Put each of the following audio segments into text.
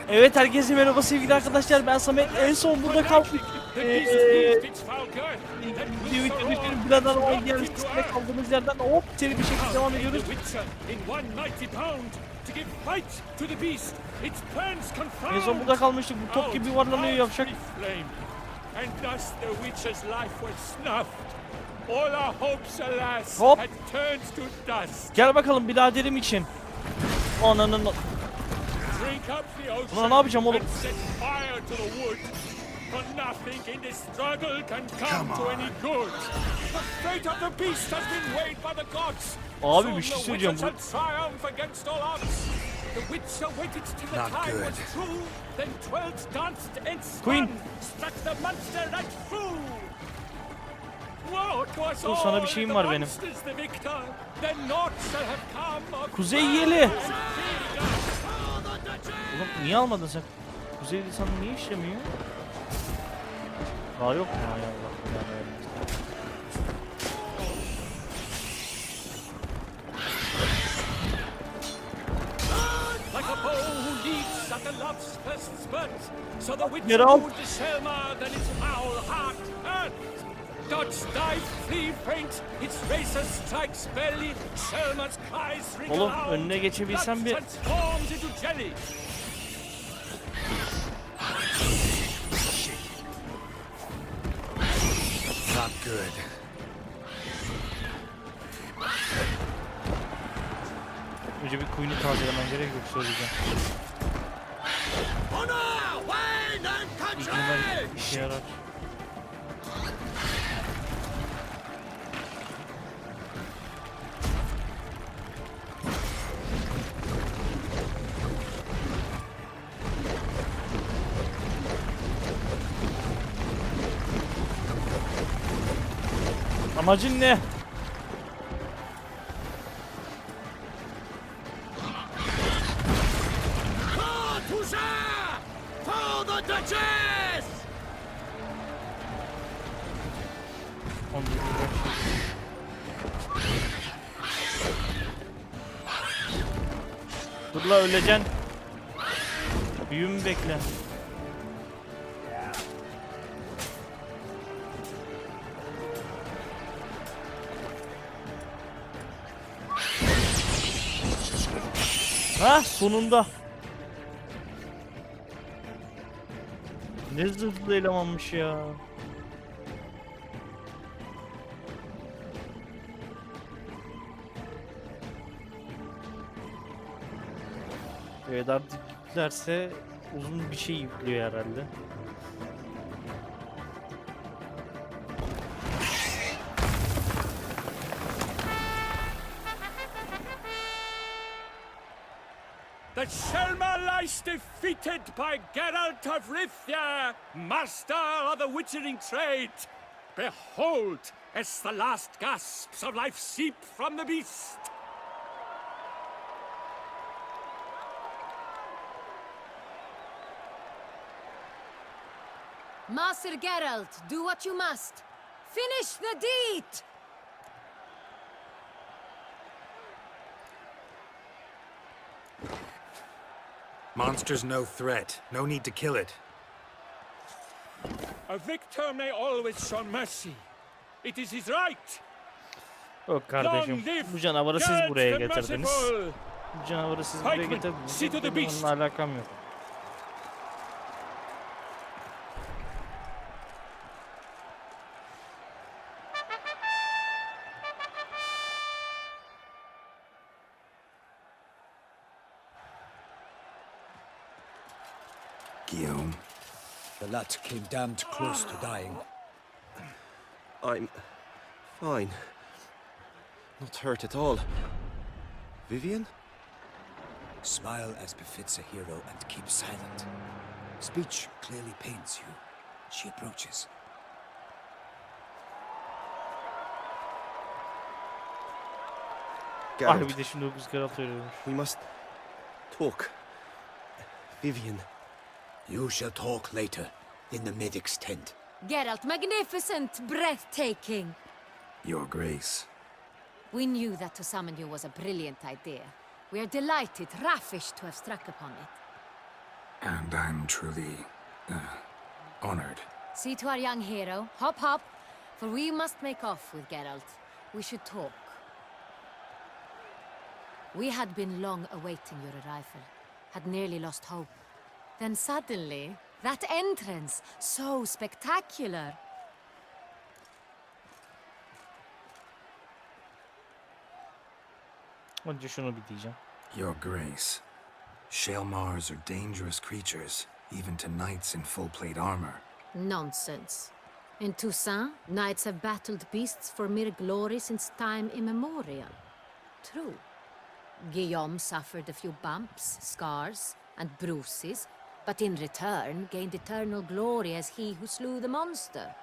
Evet, herkese merhaba sevgili arkadaşlar, ben Samet. En son burada kaldık. Videonun bir adam gelmesine kaldığımız yerden hop seri bir şekilde devam ediyoruz. En son burada kalmıştık, bu top gibi yuvarlanıyor yavşak. Hop. Gel bakalım biraderim için. Ananın... Ulan ne yapacağım oğlum? Abi bir şey söyleyeceğim bu. Queen. Dur, sana bir şeyim var benim. Kuzey yeli. Oğlum niye almadın sen? Kuzey lisanı niye işlemiyor? Daha yok mu ya? Get out! Oğlum önüne geçebilsem bir... Not good. Önce bir Queen'i tazelemen gerek yok, söyleyeceğim. İlk işe yarar. Amacın ne? Dur la, öleceksin. Büyümü bekle. Ha, sonunda. Ne zırhlı elemanmış ya. Evet, artık yüklerse uzun bir şey yüklüyor herhalde. The Selma lies defeated by Geralt of Rivia, master of the witchering trade. Behold, as the last gasps of life seep from the beast. Master Geralt, do what you must. Finish the deed! Monster's no threat. No need to kill it. A victor may always show mercy. It is his right. Yok kardeşim, bu canavarı siz buraya getirdiniz. Bu canavarı siz buraya getirdiniz. Onunla alakam yok. Guillaume. The lad came damned close to dying. I'm fine. Not hurt at all. Vivian? Smile as befits a hero and keep silent. Speech clearly pains you. She approaches. Ah, bir de şimdi 9 kere atıyormuş. We must talk. Vivian. You shall talk later, in the medic's tent. Geralt, magnificent, breathtaking. Your Grace. We knew that to summon you was a brilliant idea. We are delighted, ravished to have struck upon it. And I'm truly, honored. See to our young hero. Hop, hop. For we must make off with Geralt. We should talk. We had been long awaiting your arrival. Had nearly lost hope. Then suddenly, that entrance, so spectacular. Önce şunu bir diyeceğim. Your Grace, Shaelmars are dangerous creatures, even to knights in full plate armor. Nonsense. In Toussaint, knights have battled beasts for mere glory since time immemorial. True. Guillaume suffered a few bumps, scars, and bruises, but in return gained eternal glory as he who slew the monster.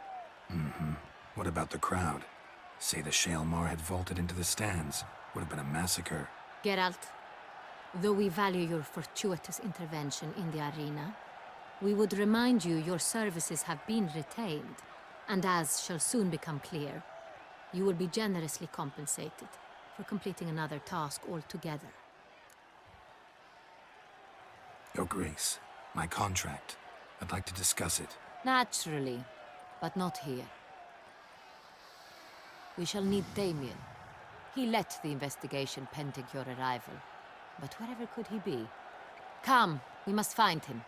What about the crowd? Say the Shaelmar had vaulted into the stands. Would have been a massacre. Geralt, though we value your fortuitous intervention in the arena, we would remind you your services have been retained, and as shall soon become clear, you will be generously compensated for completing another task altogether. Your Grace, my contract. I'd like to discuss it. Naturally, but not here. We shall need Damien. He let the investigation pending your arrival. But wherever could he be? Come, we must find him.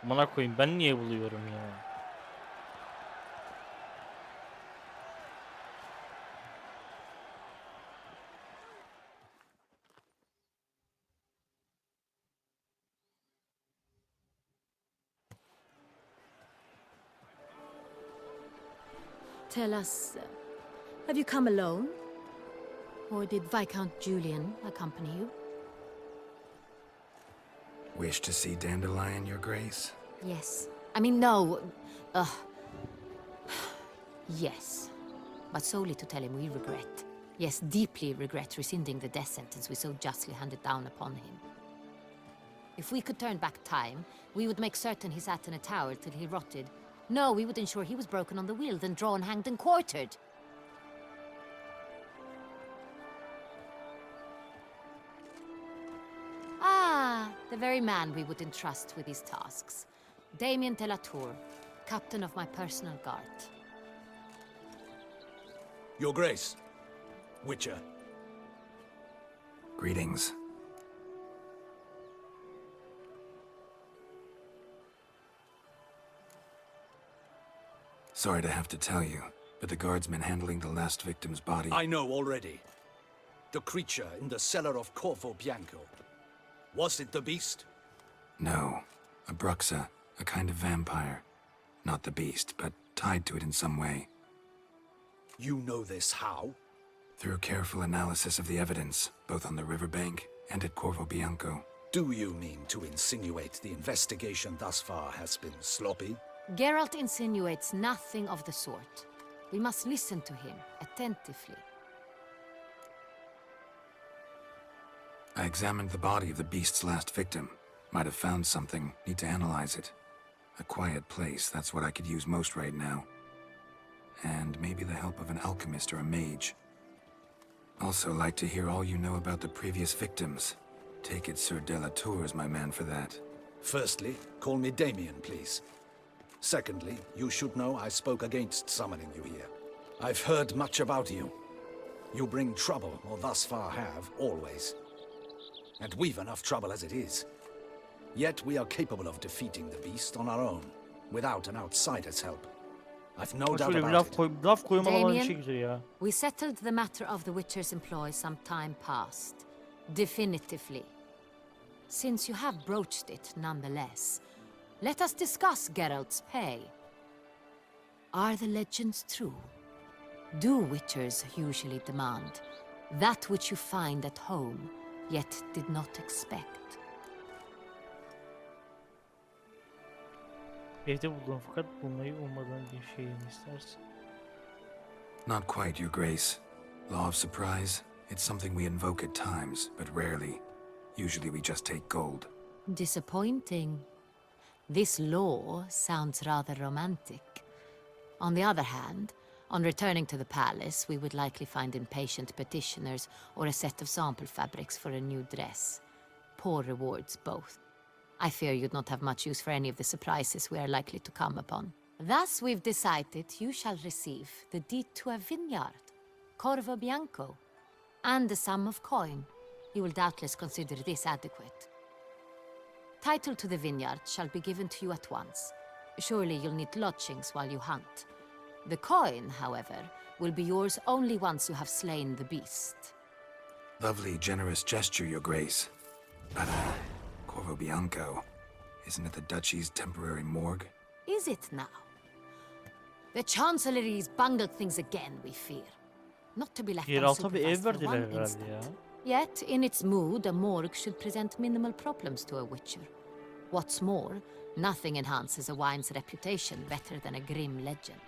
Amına koyayım, ben niye buluyorum ya? Tell us, have you come alone? Or did Viscount Julian accompany you? Wish to see Dandelion, Your Grace? Yes. I mean, no. Yes. But solely to tell him we regret. Yes, deeply regret rescinding the death sentence we so justly handed down upon him. If we could turn back time, we would make certain he sat in a tower till he rotted. No, we would ensure he was broken on the wheel, then drawn, hanged, and quartered. Ah, the very man we would entrust with these tasks. Damien de la Tour, captain of my personal guard. Your Grace, Witcher. Greetings. Sorry to have to tell you, but the guardsman handling the last victim's body... I know already. The creature in the cellar of Corvo Bianco. Was it the beast? No. A bruxa, a kind of vampire. Not the beast, but tied to it in some way. You know this how? Through careful analysis of the evidence, both on the riverbank and at Corvo Bianco. Do you mean to insinuate the investigation thus far has been sloppy? Geralt insinuates nothing of the sort. We must listen to him attentively. I examined the body of the beast's last victim. Might have found something, need to analyze it. A quiet place, that's what I could use most right now. And maybe the help of an alchemist or a mage. Also like to hear all you know about the previous victims. Take it Sir de la Tour is my man for that. Firstly, call me Damien, please. Secondly, you should know I spoke against summoning you here. I've heard much about you. You bring trouble, or thus far have, always. And we've enough trouble as it is. Yet we are capable of defeating the beast on our own, without an outsider's help. I've no doubt Şöyle bir about it. laf koymalı olan bir Damien, şey güzel ya. we settled the matter of the Witcher's employ some time past. Definitively. Since you have broached it nonetheless, let us discuss Geralt's pay. Are the legends true? Do Witchers usually demand that which you find at home, yet did not expect? Evde buldum fakat bulmayı ummadığın bir şeyi mi istersin? Not quite, Your Grace. Law of surprise, it's something we invoke at times, but rarely. Usually we just take gold. Disappointing. This law sounds rather romantic. On the other hand, On returning to the palace, we would likely find impatient petitioners or a set of sample fabrics for a new dress. Poor rewards, both. I fear you'd not have much use for any of the surprises we are likely to come upon. Thus, we've decided you shall receive the deed to a vineyard, Corvo Bianco, and a sum of coin. You will doubtless consider this adequate. Title to the vineyard shall be given to you at once. Surely you'll need lodgings while you hunt. The coin, however, will be yours only once you have slain the beast. Lovely, generous gesture, Your Grace. But, Corvo Bianco, isn't it the Duchy's temporary morgue? Is it now? The Chancellery's bungled things again, we fear. Not to be left Yeraltı bir ev unsupervised for verdiler one herhalde instant. ya. Yet, in its mood, a morgue should present minimal problems to a witcher. What's more, nothing enhances a wine's reputation better than a grim legend.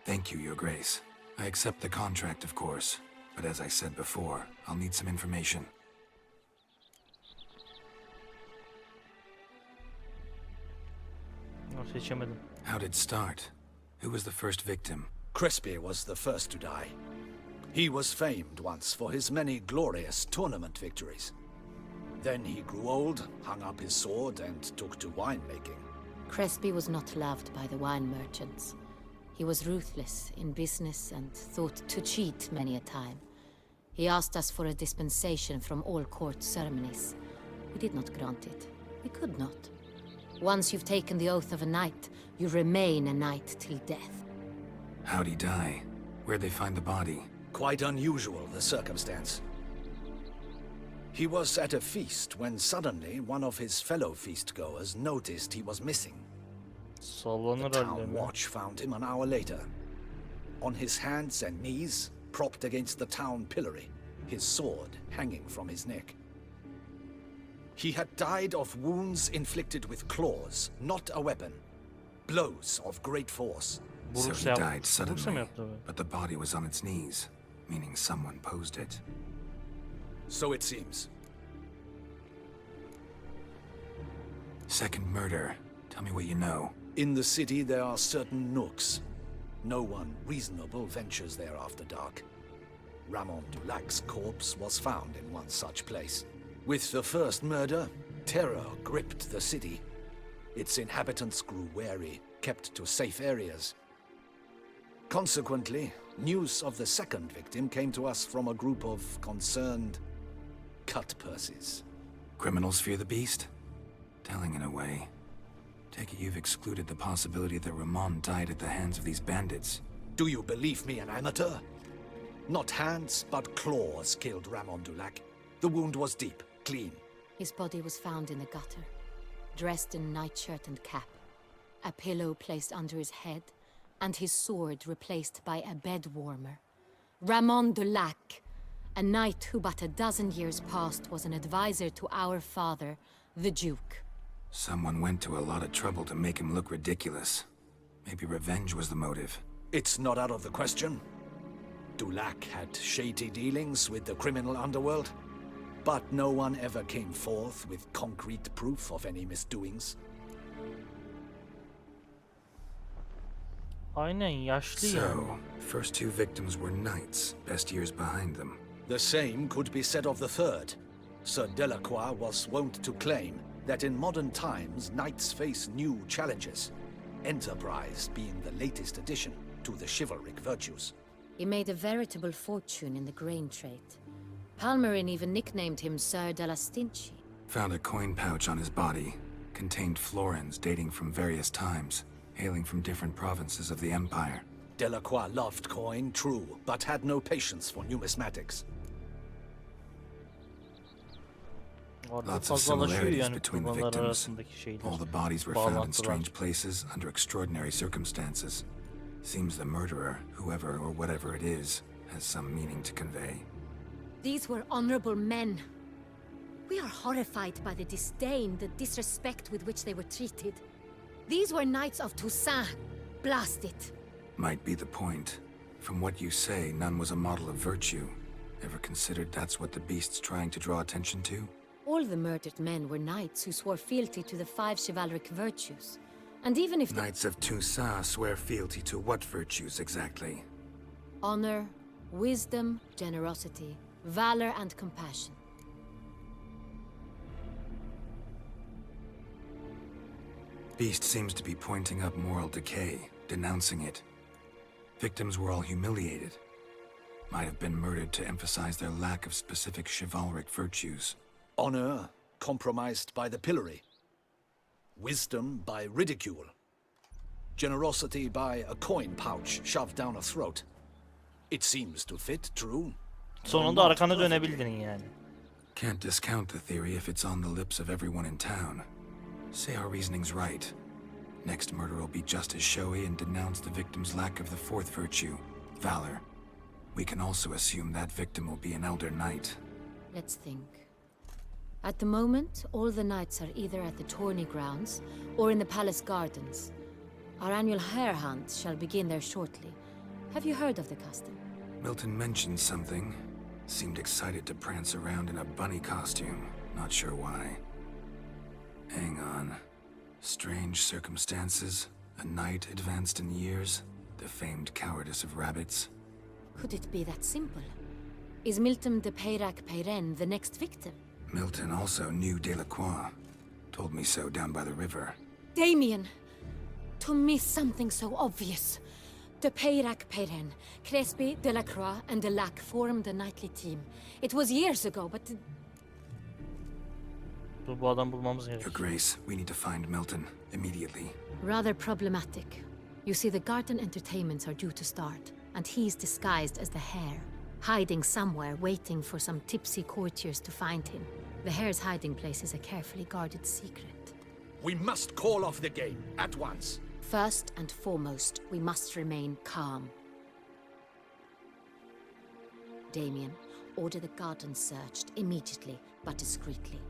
Thank you, Your Grace. I accept the contract, of course. But as I said before, I'll need some information. Seçemedim. How'd it start? Who was the first victim? Crespi was the first to die. He was famed once for his many glorious tournament victories. Then he grew old, hung up his sword, and took to winemaking. Crespi was not loved by the wine merchants. He was ruthless in business and thought to cheat many a time. He asked us for a dispensation from all court ceremonies. We did not grant it. We could not. Once you've taken the oath of a knight, you remain a knight till death. How'd he die? Where'd they find the body? Quite unusual, the circumstance. He was at a feast when suddenly one of his fellow feastgoers noticed he was missing. The Sallanır town halde mi? watch found him an hour later. On his hands and knees, propped against the town pillory, his sword hanging from his neck. He had died of wounds inflicted with claws, not a weapon. Blows of great force. So Bursa he yap- died Bursa mı suddenly, yaptı bu? but the body was on its knees, meaning someone posed it. So it seems. Second murder. Tell me what you know. In the city there are certain nooks. No one reasonable ventures there after dark. Ramon Dulac's corpse was found in one such place. With the first murder, terror gripped the city. Its inhabitants grew wary, kept to safe areas. Consequently, news of the second victim came to us from a group of concerned cut-purses. Criminals fear the beast? Telling in a way. Take it you've excluded the possibility that Ramon died at the hands of these bandits. Do you believe me an amateur? Not hands, but claws killed Ramon Dulac. The wound was deep, clean. His body was found in the gutter, dressed in nightshirt and cap, a pillow placed under his head, and his sword replaced by a bed warmer. Ramon Dulac, a knight who but a dozen years past was an advisor to our father, the Duke. Someone went to a lot of trouble to make him look ridiculous. Maybe revenge was the motive. It's not out of the question. Dulac had shady dealings with the criminal underworld, but no one ever came forth with concrete proof of any misdoings. Aynen yaşlı yani. So, first two victims were knights, best years behind them. The same could be said of the third. Sir Delacroix was wont to claim that in modern times knights face new challenges, enterprise being the latest addition to the chivalric virtues. He made a veritable fortune in the grain trade. Palmerin even nicknamed him Sir de la Stinchi. Found a coin pouch on his body. Contained florins dating from various times, hailing from different provinces of the Empire. Delacroix loved coin, true, but had no patience for numismatics. Orada Lots of fazlalaşıyor similarities yani between the kurbanlar victims. arasındaki şeyler. All the bodies were found in Bağlantılar. strange places under extraordinary circumstances. Seems the murderer, whoever or whatever it is, has some meaning to convey. These were honorable men. We are horrified by the disdain, the disrespect with which they were treated. These were knights of Toussaint. Blast it. Might be the point. From what you say, none was a model of virtue. Ever considered that's what the beast's trying to draw attention to? All the murdered men were knights who swore fealty to the 5 chivalric virtues. And even if Knights of Toussaint swear fealty to what virtues exactly? Honor, wisdom, generosity, valor and compassion. Beast seems to be pointing up moral decay, denouncing it. Victims were all humiliated. Might have been murdered to emphasize their lack of specific chivalric virtues. Honor compromised by the pillory. Wisdom by ridicule. Generosity by a coin pouch shoved down a throat. It seems to fit, true. Sonunda arkana dönebildin yani. Can't discount the theory if it's on the lips of everyone in town. Say our reasoning's right. Next murder will be just as showy and denounce the victim's lack of the fourth virtue, valor. We can also assume that victim will be an elder knight. Let's think. At the moment, all the knights are either at the tourney grounds or in the palace gardens. Our annual hare hunt shall begin there shortly. Have you heard of the custom? Milton mentioned something. Seemed excited to prance around in a bunny costume. Not sure why. Hang on. Strange circumstances. A knight advanced in years. The famed cowardice of rabbits. Could it be that simple? Is Milton de Peyrac-Peyren the next victim? Milton also knew Delacroix. Told me so down by the river. Damien! To miss something so obvious. De Peyrac-Peyren, Crespi, Delacroix, and Delac formed a knightly team. It was years ago, but... Bu adam bulmamız Your gerek. Grace, we need to find Milton. Immediately. Rather problematic. You see, the garden entertainments are due to start, and he's disguised as the hare, hiding somewhere, waiting for some tipsy courtiers to find him. The hare's hiding place is a carefully guarded secret. We must call off the game, at once. First and foremost, we must remain calm. Damien, order the garden searched immediately, but discreetly.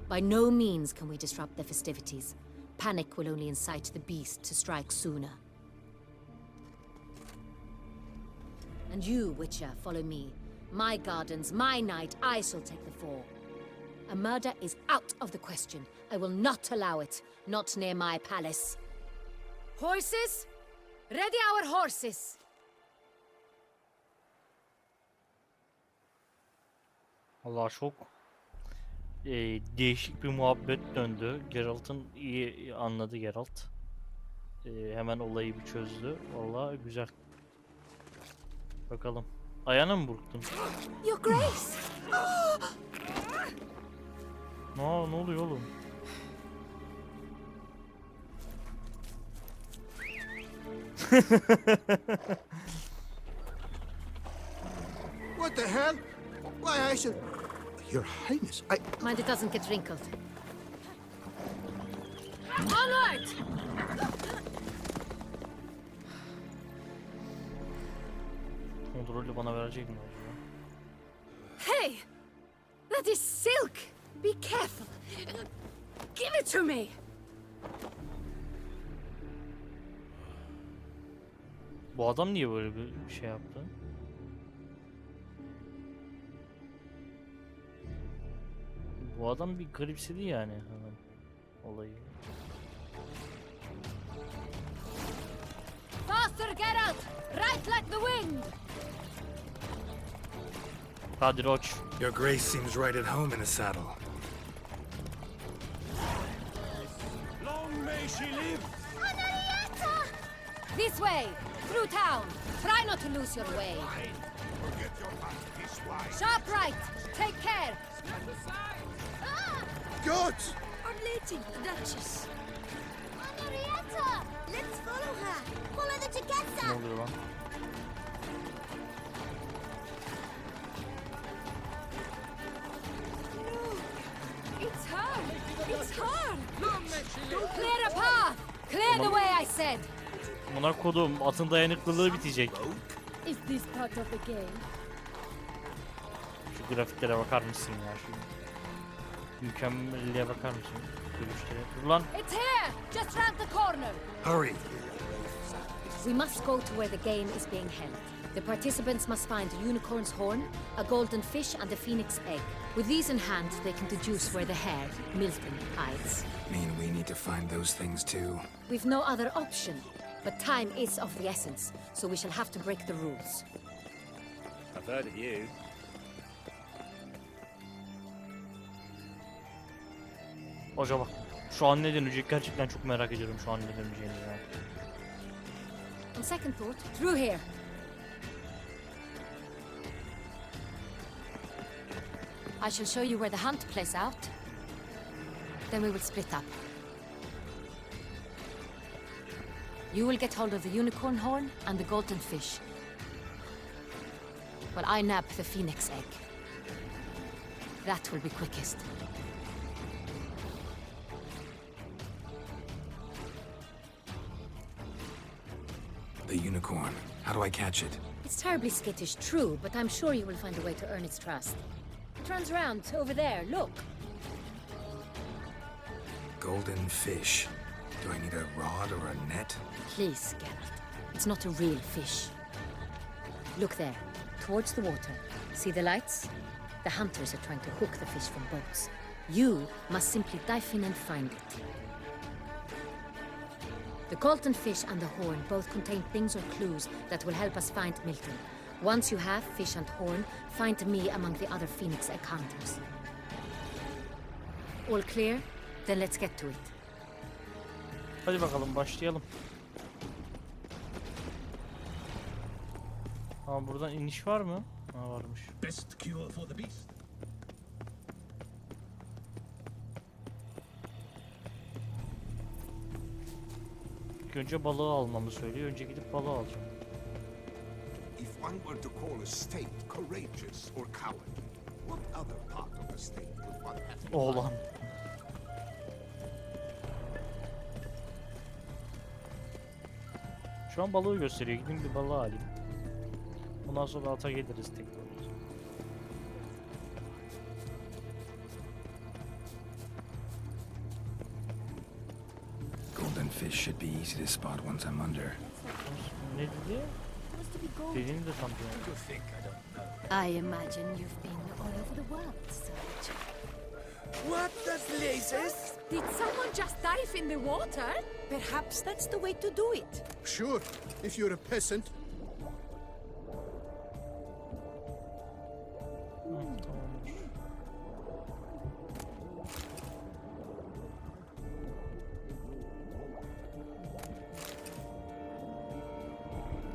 By no means can we disrupt the festivities. Panic will only incite the beast to strike sooner. And you, Witcher, follow me. My gardens, my night, I shall take the fall. A murder is out of the question. I will not allow it. Not near my palace. Horses? Ready our horses! Allah çok değişik bir muhabbet döndü. Geralt'ın iyi anladı Geralt. Hemen olayı bir çözdü. Vallahi güzel. Bakalım. Ayağına mı burktun? Your Grace! Ne oluyor oğlum? What the hell? Why, I should... Your Highness, I... Mind it doesn't get wrinkled. Onward! Kontrolü bana verecek mi acaba? Hey! That is silk! Be careful! Give it to me! Bu adam niye böyle bir şey yaptı? Bu adam bir garipsedi yani hemen olayı. Faster, Geralt! Right like the wind! Hadi Roach. Your Grace seems right at home in the saddle. Long may she live! This way! Through town! Try not to lose your way! Sharp right! Take care! Gods! Our lady, the Duchess. Henrietta! Let's follow her! Follow the Ne Chiquetta! oluyor lan? It's her! It's her! Clear a path! Clear the way, I said! Buna kodum atın dayanıklılığı bitecek. Is this part of the game? Şu grafiklere bakar mısın ya? Şu mükemmelliğe bakar mısın? Görüşlere. Dur lan. It's here! Just round the corner! Hurry! We must go to where the game is being held. The participants must find a unicorn's horn, a golden fish, and a phoenix egg. With these in hand, they can deduce where the hare, Milton, hides. Mean we need to find those things too? We've no other option. But time is of the essence, so we shall have to break the rules. I've heard of you. Acaba şu an ne dönecek? Gerçekten çok merak ediyorum şu an ne döneceğini ya. On second thought, through here. I shall show you where the hunt plays out. Then we will split up. You will get hold of the unicorn horn and the golden fish, while I nab the phoenix egg. That will be quickest. The unicorn. How do I catch it? It's terribly skittish, true, but I'm sure you will find a way to earn its trust. It runs around over there, look. Golden fish. Do I need a rod or a net? Please, Geralt. It's not a real fish. Look there, towards the water. See the lights? The hunters are trying to hook the fish from boats. You must simply dive in and find it. The golden fish and the horn both contain things or clues that will help us find Milton. Once you have fish and horn, find me among the other phoenix egg hunters. All clear? Then let's get to it. Hadi bakalım başlayalım. Ama buradan iniş var mı? Ha, varmış. Best cure for the beast. İlk önce balığı almamı söylüyor. Önce gidip balığı alacağım. If one were to call a state courageous or cowardly, what other part of the state would one have to Oğlan. Şu an balığı gösteriyor. Gidin bir balığı alayım. Ondan sonra ata geliriz tekrar. Golden fish should be easy to spot once I'm under. Ne dedi? Dediğini de tam bilmiyorum. You think I don't know? I imagine you've been all over the world, Serge. What does lasers? Did someone just dive in the water? Perhaps that's the way to do it. Sure, if you're a peasant. Tamamdır.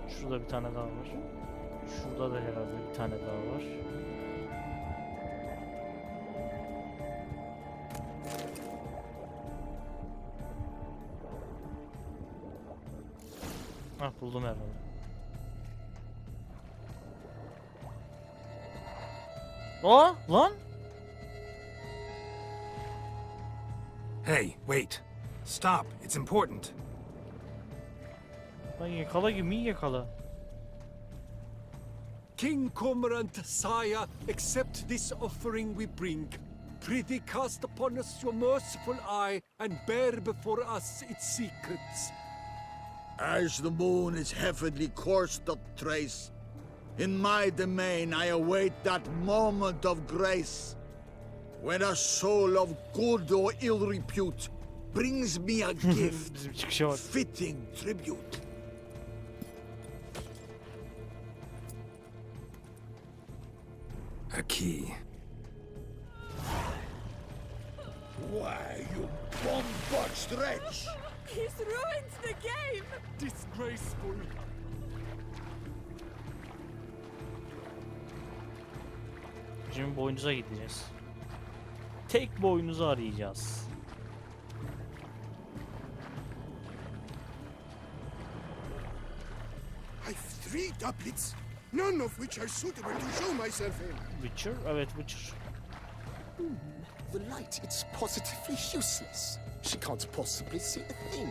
Şurada bir tane daha var. Şurada da herhalde bir tane daha var. Ah, buldum herhalde. Aa, lan! Hey, wait. Stop. It's important. Lan yakala gemiyi yakala. King Cormorant, sire, accept this offering we bring. Prithee cast upon us your merciful eye and bear before us its secrets. As the moon is heavenly course doth trace, in my domain I await that moment of grace, when a soul of good or ill repute brings me a gift, Bizim çıkışa bak. fitting tribute. A key. Why, you bomb-botched wretch! He's ruined the game! Disgraceful. Şimdi boynuza gideceğiz. Tek boynuzu arayacağız. I've 3 doublets, none of which are suitable to show myself in. Witcher? Evet, Witcher. The light, it's positively useless. She can't possibly see a thing.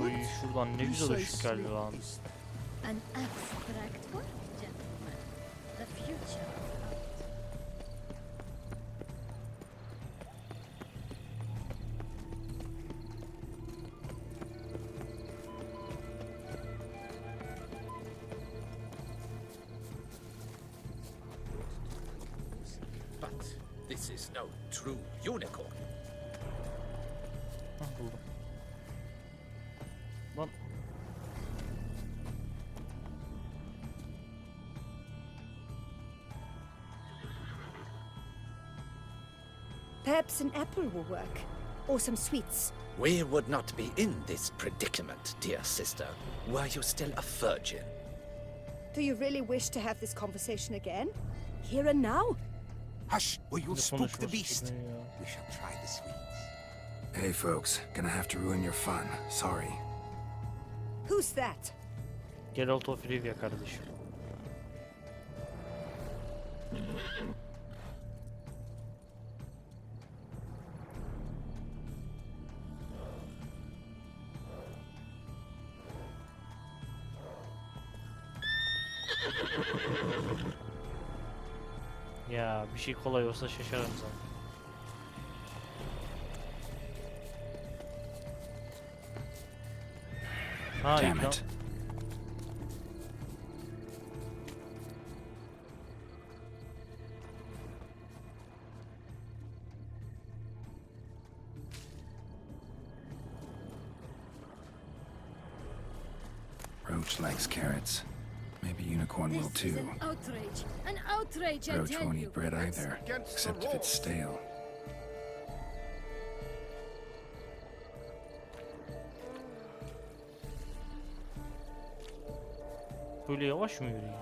Oy, şuradan ne güzel ışık geldi lan. An abstract work, gentlemen. The future of art. But this is no true unicorn. Hah, buldum. Lan. Perhaps an apple will work. Or some sweets. We would not be in this predicament, dear sister, were you still a virgin. Do you really wish to have this conversation again? Here and now? Hush, or you'll Ne spook the konuşması beast. ne ya? We shall try the sweets. Hey folks, gonna have to ruin your fun. Sorry. Who's that? Geralt of Rivia kardeşim. Ya bir şey kolay olsa şaşarım zaten. Ha, Damn ikram. it. Roach likes carrots. Maybe Unicorn will This is too. an outrage. An outrage, I Roach tell won't you. eat bread either, against the except if it's rules. stale. Böyle yavaş mı yürüyeyim?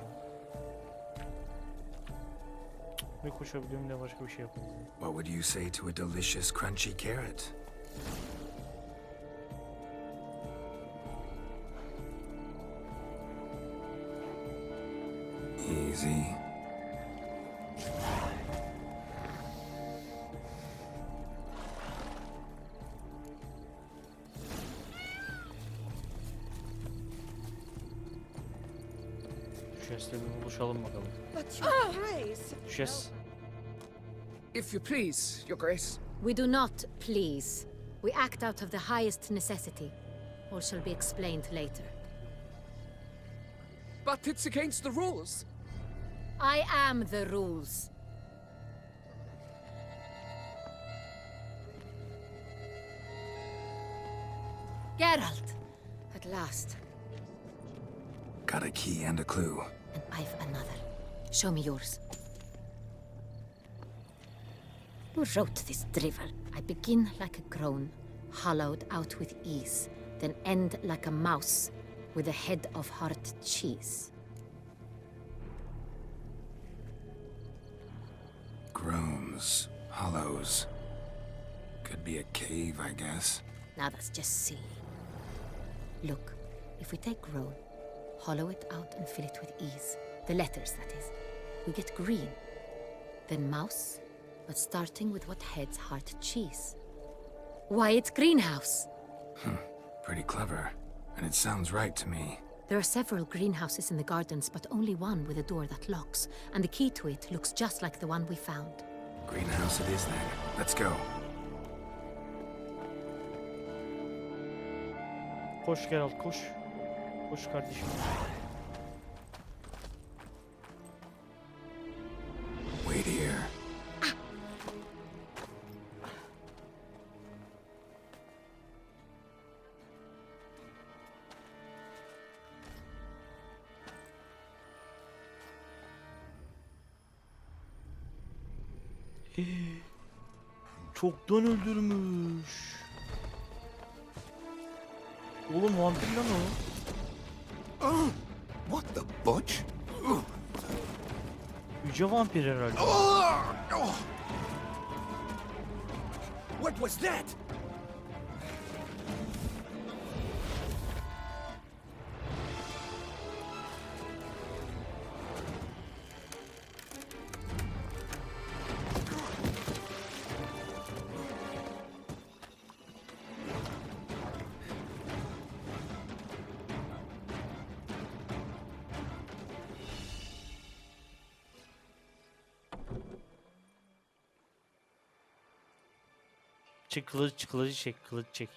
Ne koşabiliyorum ne başka bir şey yapabiliyorum. What would you say to a delicious, crunchy carrot? Easy. Düşes'le bir buluşalım bakalım. But your grace. Düşes. If you please, Your Grace. We do not please. We act out of the highest necessity. All shall be explained later. But it's against the rules. I am the rules. Geralt! At last. Got a key and a clue. And I've another. Show me yours. Who wrote this drivel? I begin like a groan, hollowed out with ease, then end like a mouse, with a head of hard cheese. Groans, hollows. Could be a cave, I guess. Now that's just silly. Look, if we take groan, hollow it out and fill it with ease, the letters that is, we get green. Then mouse, but starting with what heads heart cheese. Why, it's greenhouse! Pretty clever. And it sounds right to me. There are several greenhouses in the gardens, but only one with a door that locks, and the key to it looks just like the one we found. Greenhouse it is then. Let's go. Koş Geralt koş. Koş kardeşim. Wait here. Çoktan öldürmüş. Oğlum vampir lan o. What the butch? Yüce vampir herhalde. What was that? Çek kılıcı çek, kılıç çek.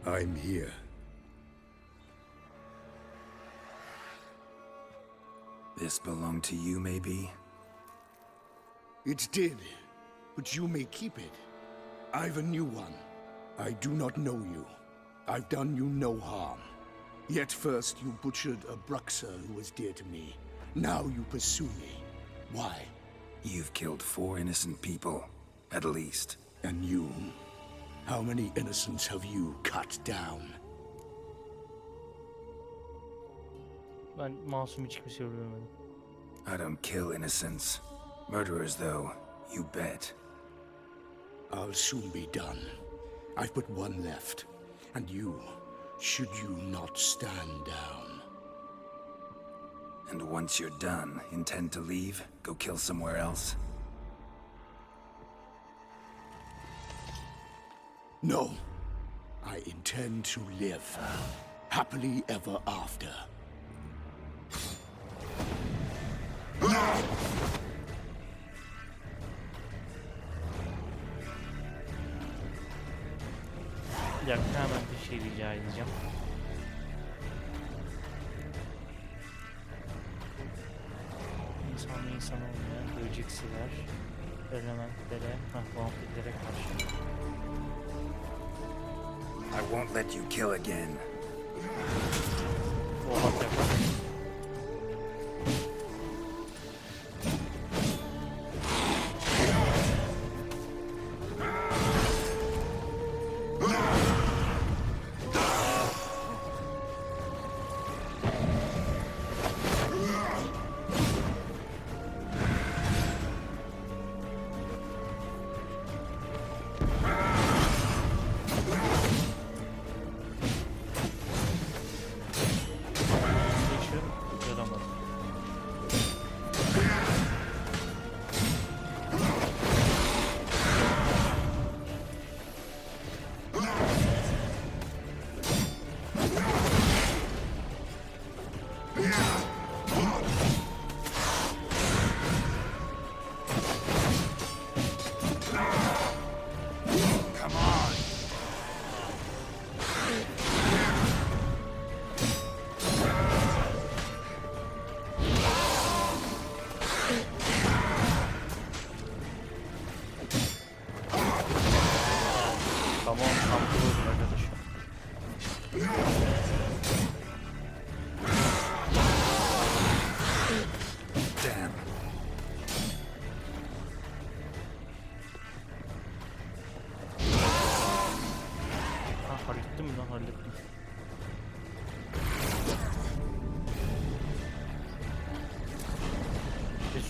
I'm here. This belonged to you, maybe? It did, but you may keep it. I've a new one. I do not know you. I've done you no harm. Yet first you butchered a bruxer who was dear to me. Now you pursue me. Why? You've killed 4 innocent people, at least. And you? How many innocents have you cut down? Ben masum hiç kimse öldürmedim. I don't kill innocents. Murderers, though, you bet. I'll soon be done. I've but one left. And you, should you not stand down. And once you're done, intend to leave? Go kill somewhere else? No. I intend to live. Happily ever after. Bir dakika, hemen bir şey rica edeceğim. İnsan olmayan böceksiler, elementlere, vampirlere karşı. I won't let you kill again. Oha tekrar.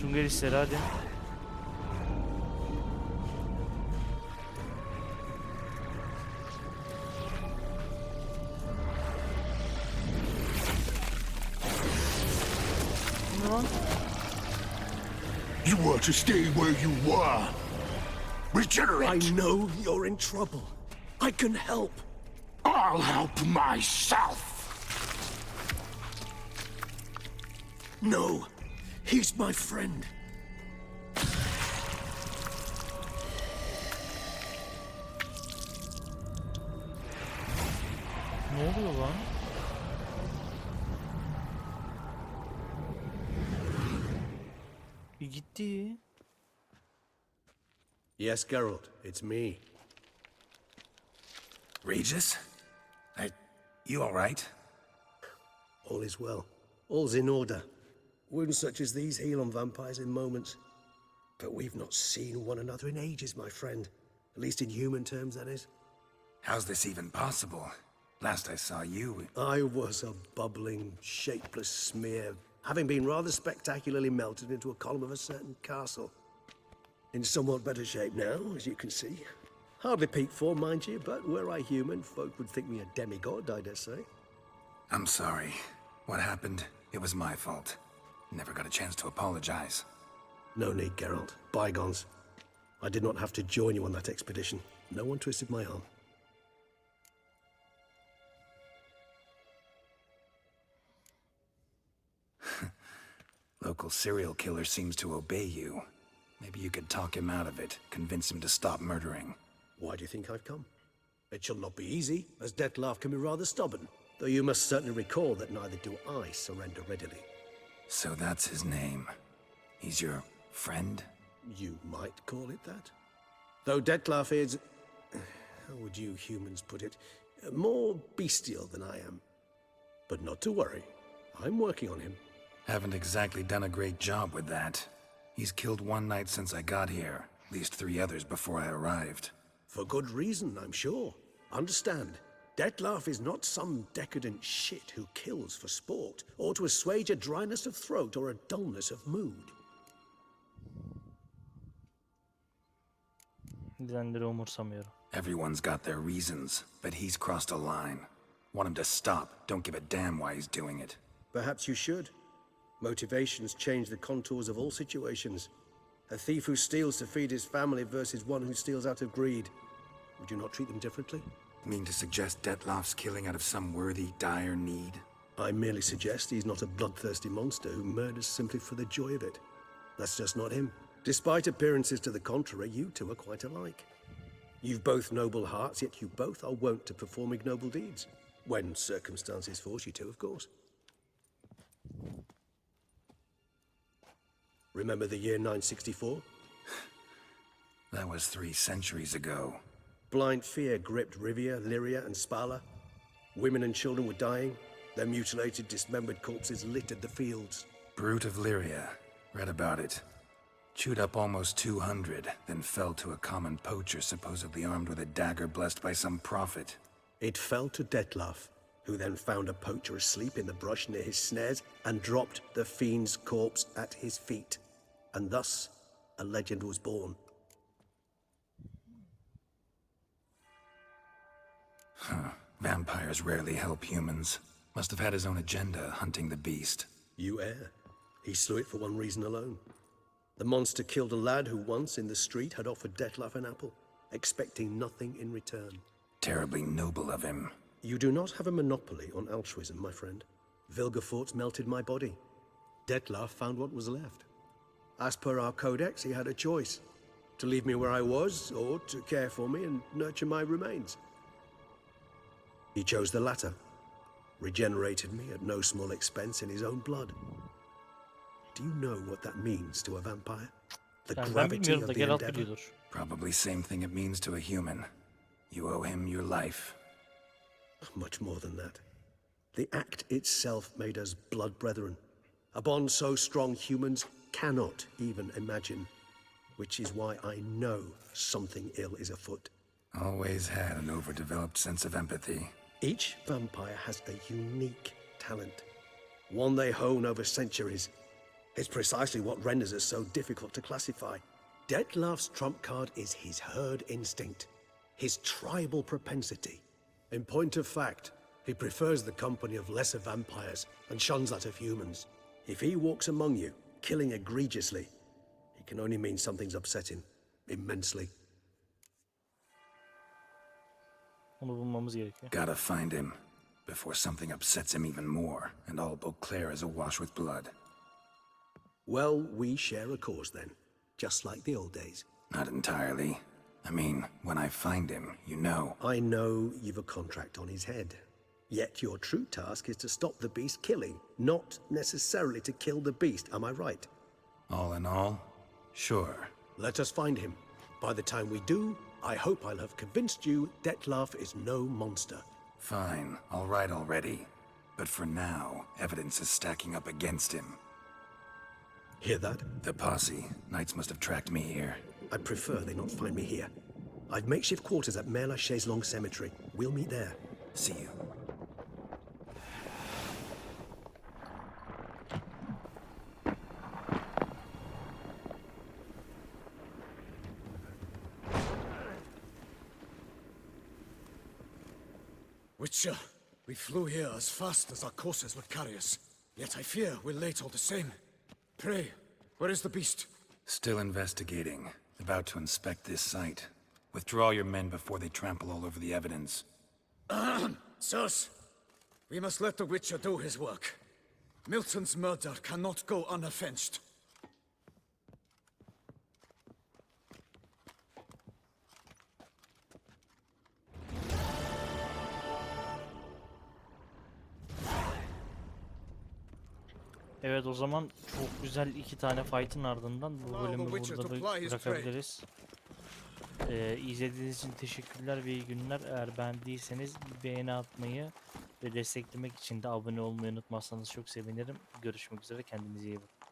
Sünger işleri hadi. You were to stay where you were. Regenerate! I know you're in trouble. I can help. I'll help myself. No, he's my friend. Ne oluyor lan? Bir gitti. Yes, Geralt, it's me. Regis? You all right? All is well. All's in order. Wounds such as these heal on vampires in moments. But we've not seen one another in ages, my friend. At least in human terms, that is. How's this even possible? Last I saw you... I was a bubbling, shapeless smear, having been rather spectacularly melted into a column of a certain castle. In somewhat better shape now, as you can see. Hardly peak form, mind you, but were I human, folk would think me a demigod, I dare say. I'm sorry. What happened, it was my fault. Never got a chance to apologize. No need, Geralt. Bygones. I did not have to join you on that expedition. No one twisted my arm. Local serial killer seems to obey you. Maybe you could talk him out of it, convince him to stop murdering. Why do you think I've come? It shall not be easy, as Dettlaff can be rather stubborn. Though you must certainly recall that neither do I surrender readily. So that's his name. He's your friend? You might call it that. Though Dettlaff is... how would you humans put it? More bestial than I am. But not to worry. I'm working on him. Haven't exactly done a great job with that. He's killed one knight since I got here, at least 3 others before I arrived. For good reason, I'm sure. Understand, Detlef is not some decadent shit who kills for sport, or to assuage a dryness of throat or a dullness of mood. Dizenleri umursamıyorum. Everyone's got their reasons, but he's crossed a line. Want him to stop, don't give a damn why he's doing it. Perhaps you should. Motivations change the contours of all situations. A thief who steals to feed his family versus one who steals out of greed. Would you not treat them differently? Mean to suggest Detlef's killing out of some worthy, dire need? I merely suggest he's not a bloodthirsty monster who murders simply for the joy of it. That's just not him. Despite appearances to the contrary, you two are quite alike. You've both noble hearts, yet you both are wont to perform ignoble deeds. When circumstances force you to, of course. Remember the year 964? That was 3 centuries ago. Blind fear gripped Rivia, Lyria, and Spala. Women and children were dying. Their mutilated, dismembered corpses littered the fields. Brute of Lyria. Read about it. Chewed up almost 200, then fell to a common poacher supposedly armed with a dagger blessed by some prophet. It fell to Detlef, who then found a poacher asleep in the brush near his snares and dropped the fiend's corpse at his feet. And thus, a legend was born. Huh. Vampires rarely help humans. Must have had his own agenda, hunting the beast. You err. He slew it for one reason alone. The monster killed a lad who once, in the street, had offered Detlef an apple, expecting nothing in return. Terribly noble of him. You do not have a monopoly on altruism, my friend. Vilgefortz melted my body. Detlef found what was left. As per our codex, he had a choice. To leave me where I was, or to care for me and nurture my remains. He chose the latter. Regenerated me at no small expense in his own blood. Do you know what that means to a vampire? The gravity of the endeavor? Probably same thing it means to a human. You owe him your life. Much more than that. The act itself made us blood brethren. A bond so strong humans cannot even imagine. Which is why I know something ill is afoot. Always had an overdeveloped sense of empathy. Each vampire has a unique talent. One they hone over centuries. It's precisely what renders us so difficult to classify. Detlef's trump card is his herd instinct, his tribal propensity. In point of fact, he prefers the company of lesser vampires and shuns that of humans. If he walks among you, killing egregiously, it can only mean something's upsetting, immensely. Onu bulmamız gerekiyor. Gotta find him, before something upsets him even more, and all Beauclair is awash with blood. Well, we share a cause then, just like the old days. Not entirely. I mean, when I find him, you know. I know you've a contract on his head. Yet your true task is to stop the beast killing, not necessarily to kill the beast, am I right? All in all, sure. Let us find him. By the time we do, I hope I'll have convinced you Detlef is no monster. Fine, all right already. But for now, evidence is stacking up against him. Hear that? The posse. Knights must have tracked me here. I prefer they not find me here. I've makeshift quarters at Mère Lachaise Long Cemetery. We'll meet there. See you. Witcher, we flew here as fast as our courses would carry us. Yet I fear we're late all the same. Pray, where is the beast? Still investigating. About to inspect this site. Withdraw your men before they trample all over the evidence. Sirs, we must let the Witcher do his work. Milton's murder cannot go unavenged. Evet, o zaman çok güzel 2 tane fight'ın ardından bu bölümü burada bırakabiliriz. İzlediğiniz için teşekkürler ve iyi günler. Eğer beğendiyseniz bir beğeni atmayı ve desteklemek için de abone olmayı unutmazsanız çok sevinirim. Görüşmek üzere, kendinize iyi bakın.